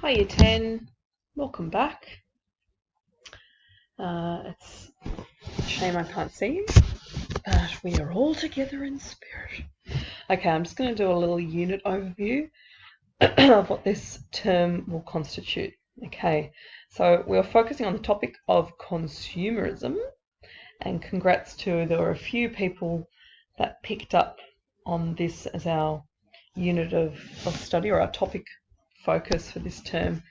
Hi Year 10, welcome back. It's a shame I can't see you, but we are all together in spirit. Okay, I'm just going to do a little unit overview of what this term will constitute. Okay, so we're focusing on the topic of consumerism, and congrats to there were a few people that picked up on this as our unit of study, or our topic focus for this term.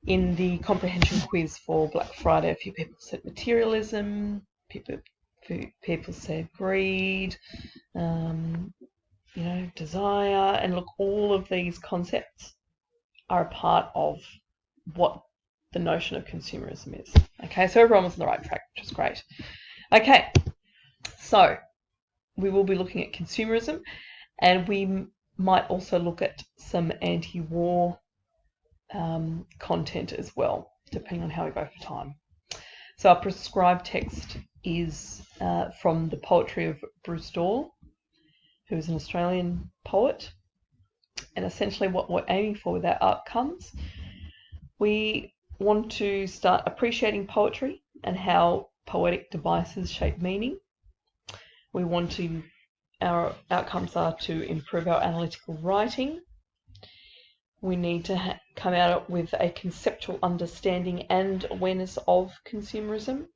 In the comprehension quiz for Black Friday, a few people said materialism, people said greed, desire, and look, all of these concepts are a part of what the notion of consumerism is. Okay, so everyone was on the right track, which is great. Okay, so we will be looking at consumerism, and we might also look at some anti-war content as well, depending on how we go for time. So our prescribed text is from the poetry of Bruce Dahl, who is an Australian poet. And essentially what we're aiming for with our outcomes, we want to start appreciating poetry and how poetic devices shape meaning. Our outcomes are to improve our analytical writing. We need to come out with a conceptual understanding and awareness of consumerism.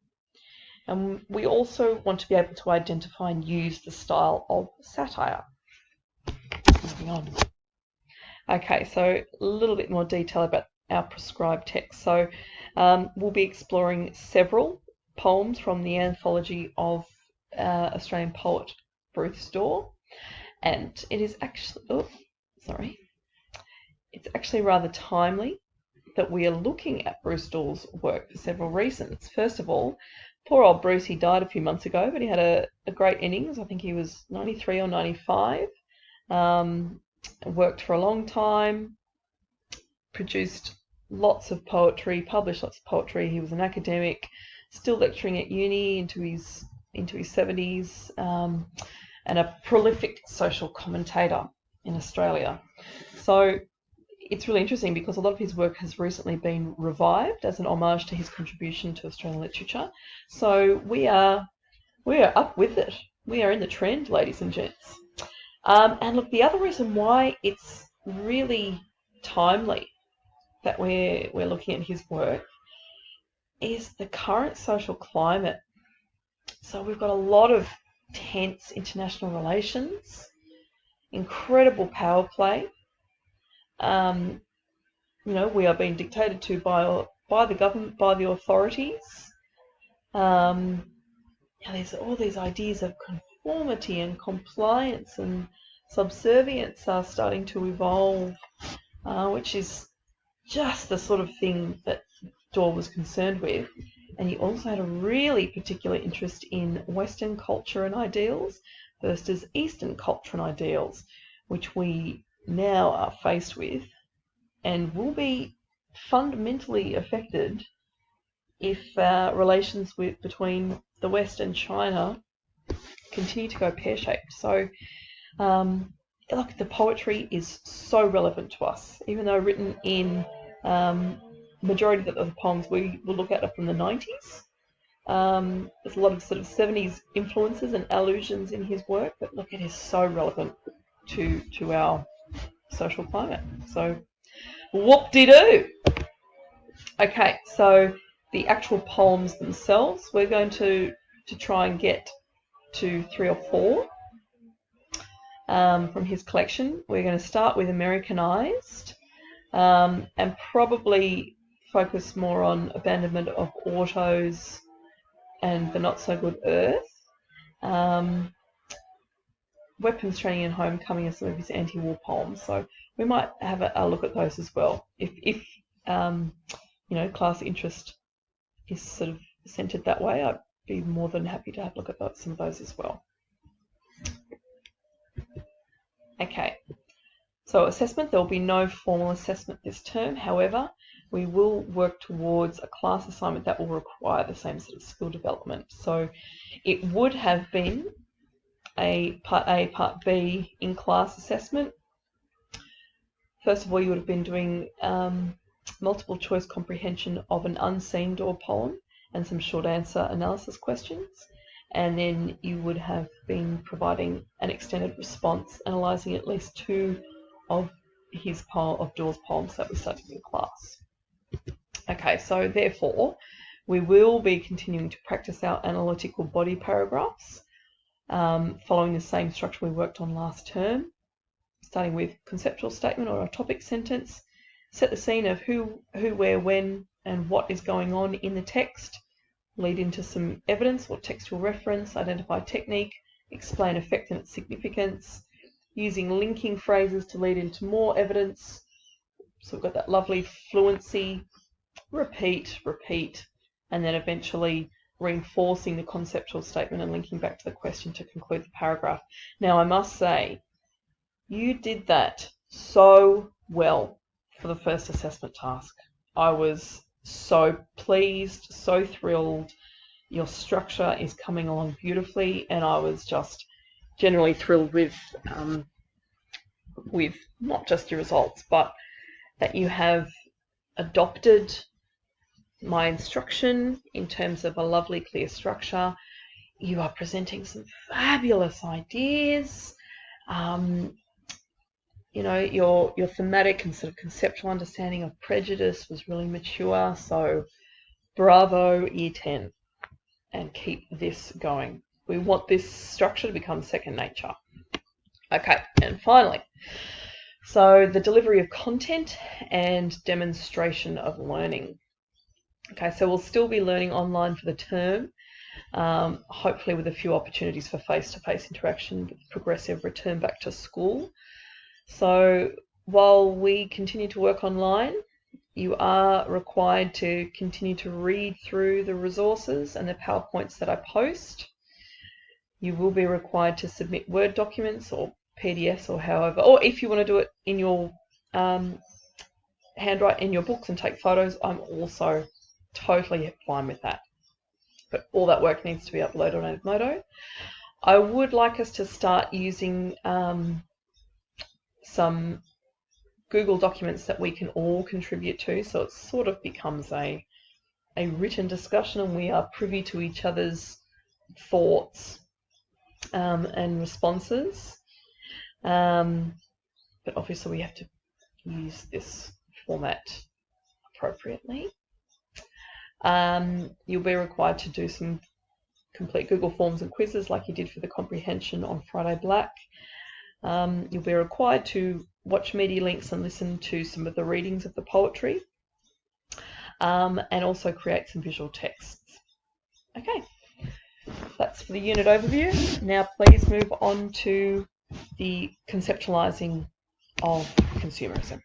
And we also want to be able to identify and use the style of satire. Moving on. Okay, so a little bit more detail about our prescribed text. So we'll be exploring several poems from the anthology of Australian poet Bruce Dahl. And it is actually, it's actually rather timely that we are looking at Bruce Dahl's work for several reasons. First of all, poor old Bruce, he died a few months ago, but he had a great innings. I think he was 93 or 95. Worked for a long time, produced lots of poetry, published lots of poetry. He was an academic, still lecturing at uni into his 70s, and a prolific social commentator in Australia. So it's really interesting because a lot of his work has recently been revived as an homage to his contribution to Australian literature. So we are up with it. We are in the trend, ladies and gents. And look, the other reason why it's really timely that we're looking at his work is the current social climate. So we've got a lot of tense international relations, incredible power play. We are being dictated to by the government, by the authorities. There's all these ideas of conformity and compliance and subservience are starting to evolve, which is just the sort of thing that Dahl was concerned with. And he also had a really particular interest in Western culture and ideals versus Eastern culture and ideals, which we now are faced with and will be fundamentally affected if relations between the West and China continue to go pear-shaped. So, look, the poetry is so relevant to us, even though written in majority of the poems we will look at are from the 90s. There's a lot of sort of 70s influences and allusions in his work, but look, it is so relevant to our social climate. So, whoop-de-doo! Okay, so the actual poems themselves, we're going to try and get to 3 or 4 from his collection. We're going to start with Americanized, and probably focus more on abandonment of autos and the not so good earth. Weapons Training and Homecoming are some of his anti-war poems, so we might have a look at those as well. If class interest is sort of centered that way, I'd be more than happy to have a look at some of those as well. Okay, so assessment, there will be no formal assessment this term. However, we will work towards a class assignment that will require the same sort of skill development. So it would have been a Part A, Part B in-class assessment. First of all, you would have been doing multiple choice comprehension of an unseen door poem and some short answer analysis questions. And then you would have been providing an extended response, analysing at least 2 of Door's poems that we studied in class. Okay, so therefore, we will be continuing to practice our analytical body paragraphs, following the same structure we worked on last term, starting with conceptual statement or a topic sentence, set the scene of who, where, when, and what is going on in the text, lead into some evidence or textual reference, identify technique, explain effect and its significance, using linking phrases to lead into more evidence. So we've got that lovely fluency, repeat, and then eventually reinforcing the conceptual statement and linking back to the question to conclude the paragraph. Now, I must say, you did that so well for the first assessment task. I was so pleased, so thrilled. Your structure is coming along beautifully, and I was just generally thrilled with not just your results, but that you have adopted my instruction in terms of a lovely, clear structure. You are presenting some fabulous ideas. You know, your thematic and sort of conceptual understanding of prejudice was really mature. So bravo, Year 10, and keep this going. We want this structure to become second nature. Okay, and finally, so the delivery of content and demonstration of learning. Okay, so we'll still be learning online for the term, hopefully with a few opportunities for face-to-face interaction with progressive return back to school. So while we continue to work online, you are required to continue to read through the resources and the PowerPoints that I post. You will be required to submit Word documents or PDFs or however, or if you want to do it in your handwrite in your books and take photos, I'm also totally fine with that. But all that work needs to be uploaded on Edmodo. I would like us to start using some Google documents that we can all contribute to, so it sort of becomes a written discussion and we are privy to each other's thoughts and responses. But obviously we have to use this format appropriately. You'll be required to do some complete Google Forms and quizzes like you did for the comprehension on Friday Black. You'll be required to watch media links and listen to some of the readings of the poetry, and also create some visual texts. Okay, that's for the unit overview. Now please move on to the conceptualizing of consumerism.